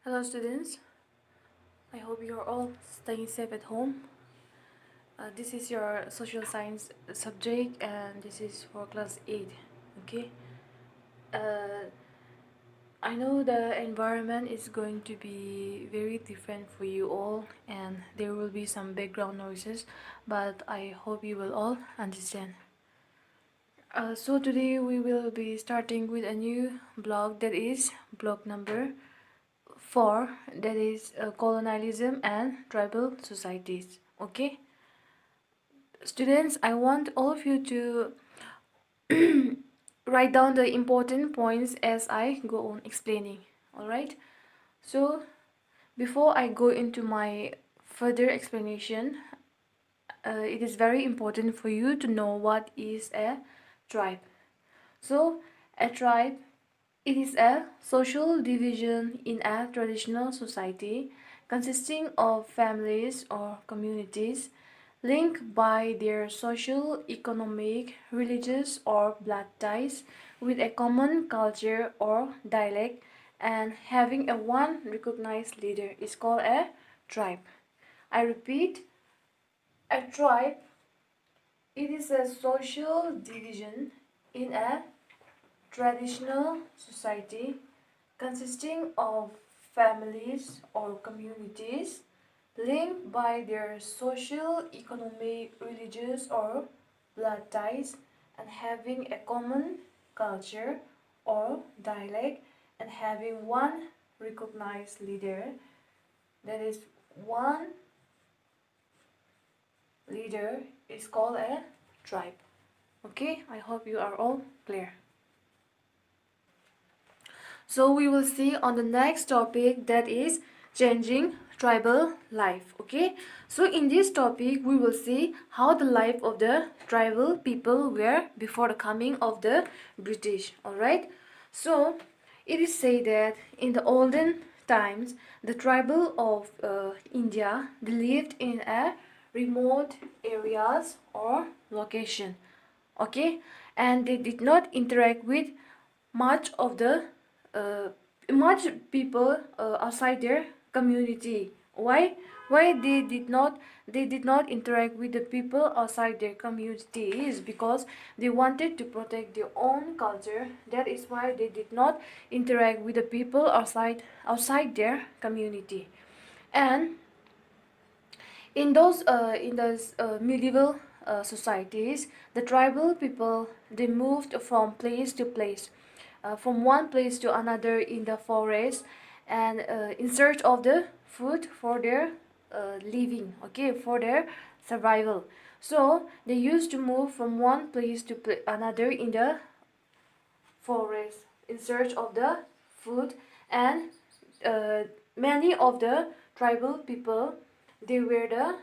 Hello students, I hope you are all staying safe at home. This is your social science subject and this is for class 8. Okay. Uh, I know the environment is going to be very different for you all and there will be some background noises, but I hope you will all understand. So today we will be starting with a new blog, that is blog number 4, that is colonialism and tribal societies. Okay students, I want all of you to write down the important points as I go on explaining. Alright, so before I go into my further explanation, it is very important for you to know what is a tribe. So a tribe, it is a social division in a traditional society consisting of families or communities linked by their social, economic, religious, or blood ties with a common culture or dialect, and having a one recognized leader is called a tribe. I repeat, a tribe, it is a social division in a traditional society consisting of families or communities linked by their social, economic, religious, or blood ties, and having a common culture or dialect, and having one recognized leader. That is, one leader is called a tribe. Okay, I hope you are all clear. So we will see on the next topic, that is changing tribal life. Okay, so in this topic we will see how the life of the tribal people were before the coming of the British. Alright, so it is said that in the olden times the tribal of India, they lived in a remote areas or location. Okay, and they did not interact with much of the uh, much people outside their community. Why they did not interact with the people outside their community is because they wanted to protect their own culture. That is why they did not interact with the people outside their community. And in those medieval societies, the tribal people, they moved from place to place, from one place to another in the forest, and in search of the food for their living, okay, for their survival. So they used to move from one place to another in the forest in search of the food, and uh, many of the tribal people, they were the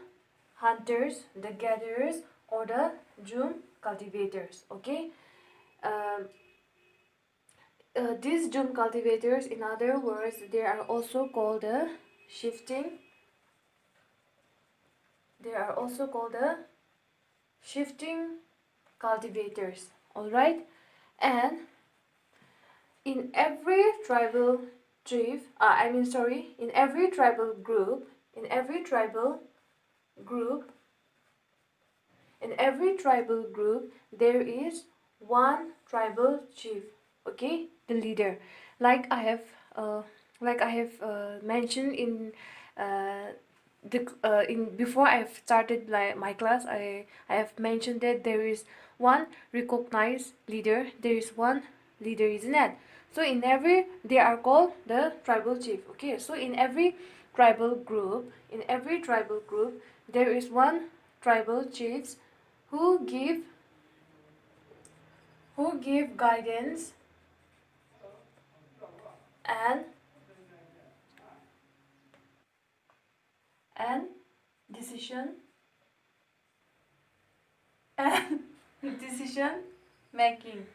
hunters, the gatherers, or the Jum cultivators. Okay, um, these Jum cultivators, in other words, they are also called the shifting. They are also called the shifting cultivators. All right, and in every tribal in every tribal group, in every tribal group, in every tribal group, there is one tribal chief. Okay, the leader. Like I have, uh, mentioned in uh, the in before I've started my class, I have mentioned that there is one recognized leader. There is one leader, isn't it? So in every, they are called the tribal chief. Okay, so in every tribal group, there is one tribal chiefs who give guidance and and decision and decision making.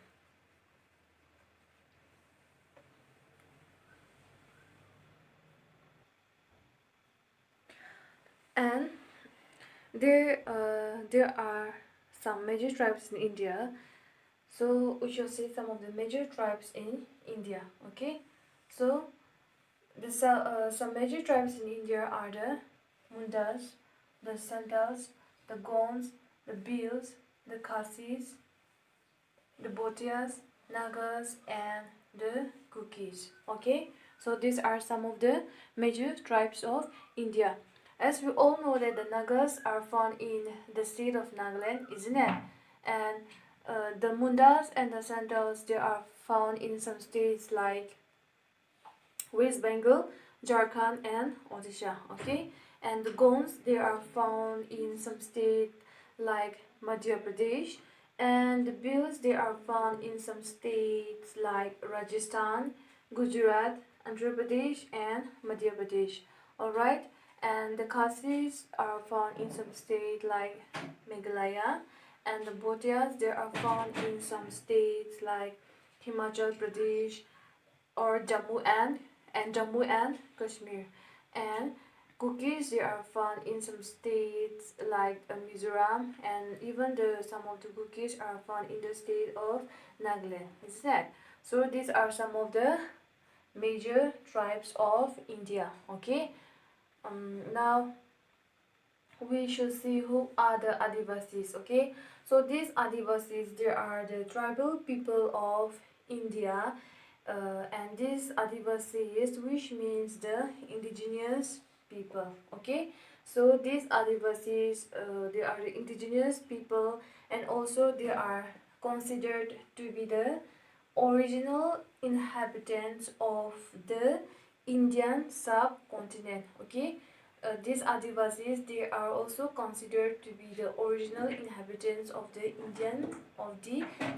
And there are some major tribes in India. So we shall see some of the major tribes in India. Okay, so the some major tribes in India are the Mundas, the Santals, the Gonds, the Bhils, the Khasis, the Bhotias, Nagas, and the Kukis. Okay, so these are some of the major tribes of India. As we all know that the Nagas are found in the state of Nagaland, isn't it? And the Mundas and the Santals, they are found in some states like West Bengal, Jharkhand, and Odisha. Okay, and the Gonds, they are found in some state like Madhya Pradesh, and the Bhils, they are found in some states like Rajasthan, Gujarat, Andhra Pradesh, and Madhya Pradesh. All right, and the Khasis are found in some state like Meghalaya, and the Bhotias, they are found in some states like Himachal Pradesh or Jammu and Kashmir. And cookies, they are found in some states like Mizoram, and even some of the cookies are found in the state of Nagaland. Is that? So these are some of the major tribes of India. Okay. Now we should see who are the Adivasis. Okay. So these Adivasis, they are the tribal people of India, and these Adivasis, which means the indigenous people. Okay, so these Adivasis, they are the indigenous people, and also they are considered to be the original inhabitants of the Indian subcontinent. Okay, these Adivasis, they are also considered to be the original inhabitants of the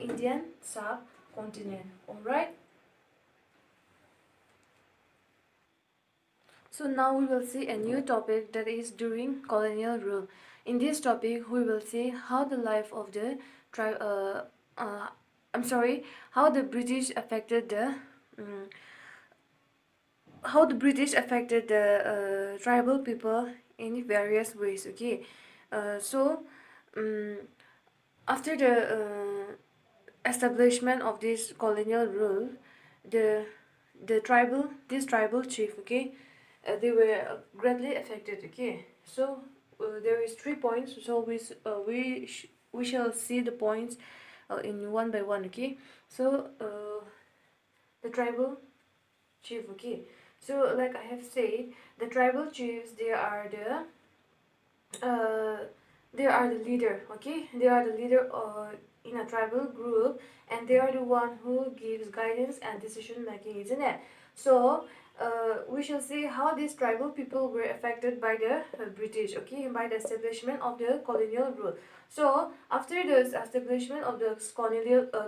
Indian subcontinent. All right. So now we will see a new topic, that is during colonial rule. In this topic, we will see how the life of the tribe. I'm sorry, how the British affected the. How the British affected the tribal people in various ways. Okay, so um, after the establishment of this colonial rule, the this tribal chief, okay, they were greatly affected. Okay, so there is 3 points, so we shall see the points in one by one. Okay, so the tribal chief. Okay, so like I have said, the tribal chiefs, uh, they are the leader. Okay, they are the leader in a tribal group, and they are the one who gives guidance and decision making, isn't it? So we shall see how these tribal people were affected by the British, okay, by the establishment of the colonial rule. So after the establishment of the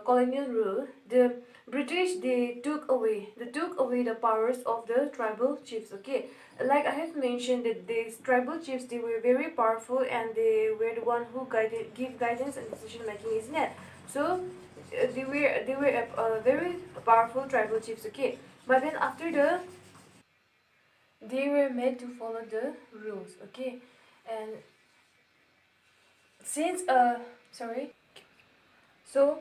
colonial rule, the British, they took away the powers of the tribal chiefs. Okay, like I have mentioned, that these tribal chiefs, they were very powerful, and they were the one who give guidance and decision making, isn't it? So they were a very powerful tribal chiefs. Okay, but then after they were made to follow the rules. Okay, and since sorry, so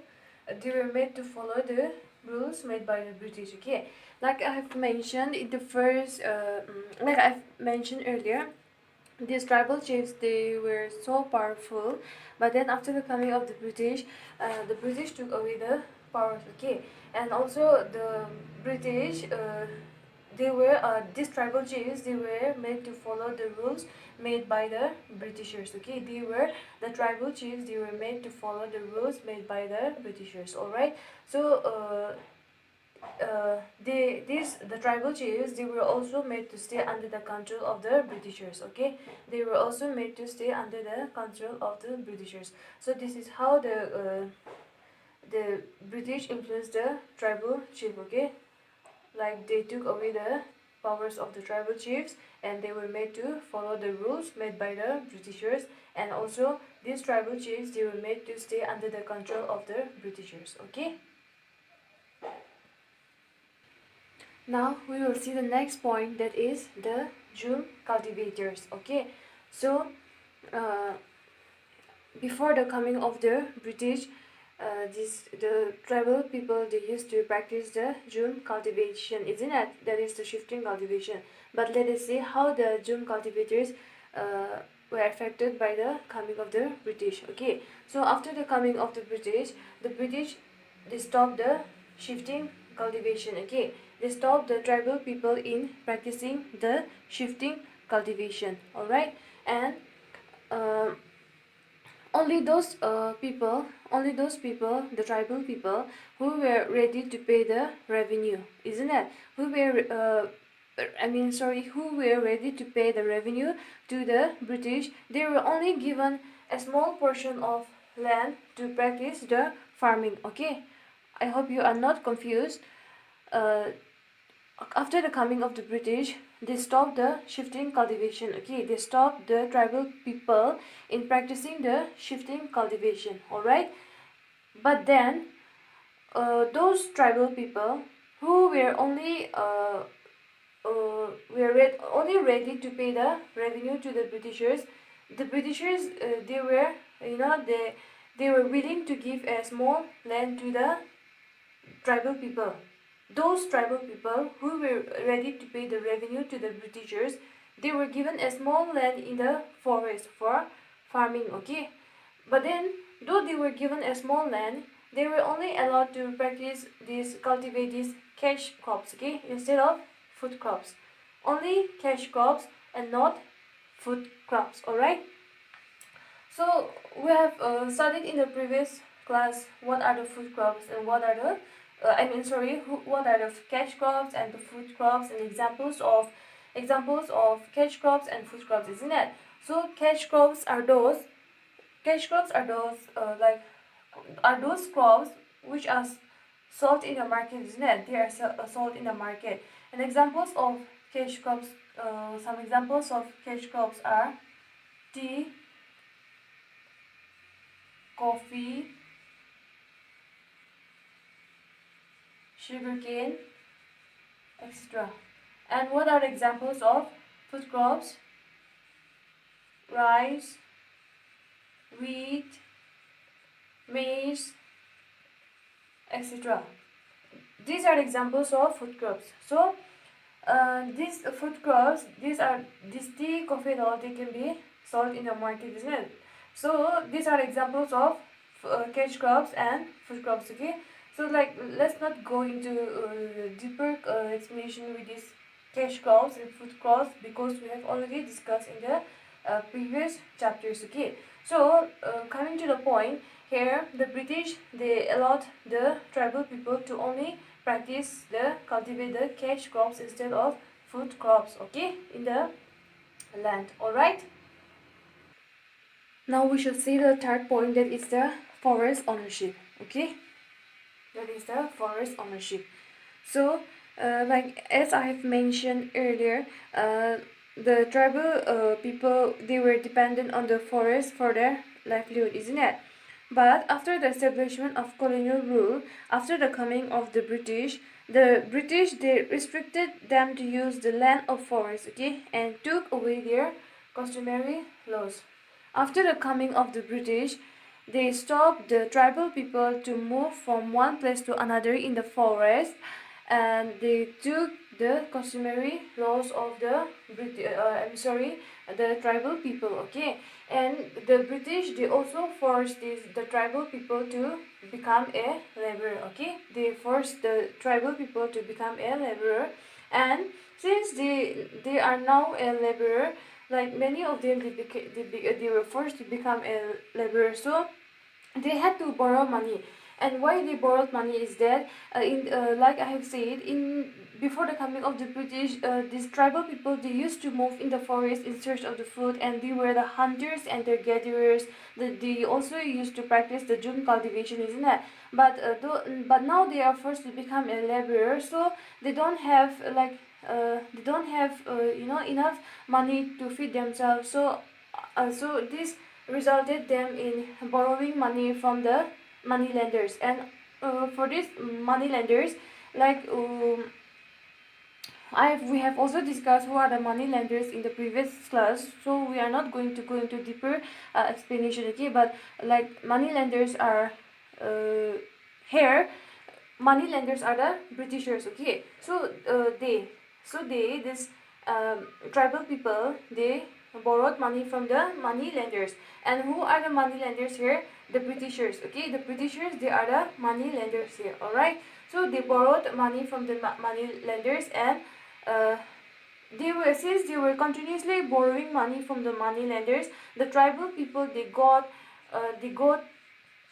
they were made to follow the rules made by the British. Okay, like I have mentioned in the first, like I've mentioned earlier, these tribal chiefs, they were so powerful, but then after the coming of the British took away the powers. Okay, and also the British, they were these tribal chiefs, they were made to follow the rules made by the Britishers. Okay, they were the tribal chiefs, they were made to follow the rules made by the Britishers. All right, so the tribal chiefs, they were also made to stay under the control of the Britishers. Okay, they were also made to stay under the control of the Britishers. So this is how the British influenced the tribal chief. Okay, like they took away the powers of the tribal chiefs, and they were made to follow the rules made by the Britishers, and also these tribal chiefs, they were made to stay under the control of the Britishers. Okay, now we will see the next point, that is the June cultivators. Okay, so uh, before the coming of the British, the tribal people, they used to practice the June cultivation, isn't it? That is the shifting cultivation. But let us see how the June cultivators uh, were affected by the coming of the British. Okay, so after the coming of the British, they stopped the shifting cultivation. Okay, they stopped the tribal people in practicing the shifting cultivation. All right, and um, only those people, the tribal people, who were ready to pay the revenue, isn't it? Who were ready to pay the revenue to the British. They were only given a small portion of land to practice the farming. Okay, I hope you are not confused. Uh, After the coming of the British, they stopped the shifting cultivation. Okay, they stopped the tribal people in practicing the shifting cultivation. All right, but then those tribal people who were only ready to pay the revenue to the Britishers. The Britishers, they were, they were willing to give a small land to the tribal people. Those tribal people who were ready to pay the revenue to the Britishers, they were given a small land in the forest for farming. Okay, but then, though they were given a small land, they were only allowed to practice cultivate these cash crops. Okay, instead of food crops, only cash crops and not food crops. All right. So we have studied in the previous class what are the food crops and what are the what are the cash crops and the food crops and examples of cash crops and food crops, isn't it? So cash crops are those crops which are sold in the market, isn't it? They are sold in the market. And examples of cash crops, some examples of cash crops are tea, coffee, sugarcane, etc. And what are examples of food crops? Rice, wheat, maize, etc. These are examples of food crops. So these food crops, these tea, coffee, and all, they can be sold in the market, isn't it? So these are examples of cash crops and food crops. Okay. So let's not go into deeper explanation with these cash crops and food crops because we have already discussed in the previous chapters. Okay. So coming to the point here, the British, they allowed the tribal people to only practice the cultivate the cash crops instead of food crops. Okay, in the land. All right. Now we should see the third point, that is the forest ownership. Okay, that is the forest ownership. So, as I have mentioned earlier, the tribal people, they were dependent on the forest for their livelihood, isn't it? But after the establishment of colonial rule, after the coming of the British, they restricted them to use the land of forest, okay, and took away their customary laws. After the coming of the British, they stopped the tribal people to move from one place to another in the forest, and they took the customary laws of the the tribal people. Okay, and the British, they also forced the tribal people to become a laborer. Okay, they forced the tribal people to become a laborer, and since they are now a laborer, like many of them, they were forced to become a laborer, so they had to borrow money. And why they borrowed money is that in like I have said, in before the coming of the British, these tribal people, they used to move in the forest in search of the food, and they were the hunters and the gatherers. They also used to practice the June cultivation, isn't it? But now they are forced to become a laborer, so they don't have enough money to feed themselves. So this resulted them in borrowing money from the moneylenders. And for these moneylenders, like we have also discussed who are the moneylenders in the previous class, so we are not going to go into deeper explanation. Okay, but like moneylenders are here money lenders are the Britishers. Okay, so this tribal people, they borrowed money from the money lenders. And who are the money lenders here? The Britishers. Okay, the Britishers, they are the money lenders here. All right, so they borrowed money from the money lenders, and since they were continuously borrowing money from the money lenders, the tribal people, they got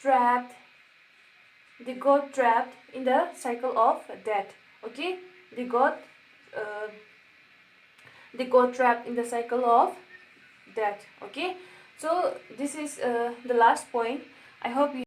trapped in the cycle of debt. Okay, they got uh, trapped in the cycle of debt. Okay, so this is the last point. I hope you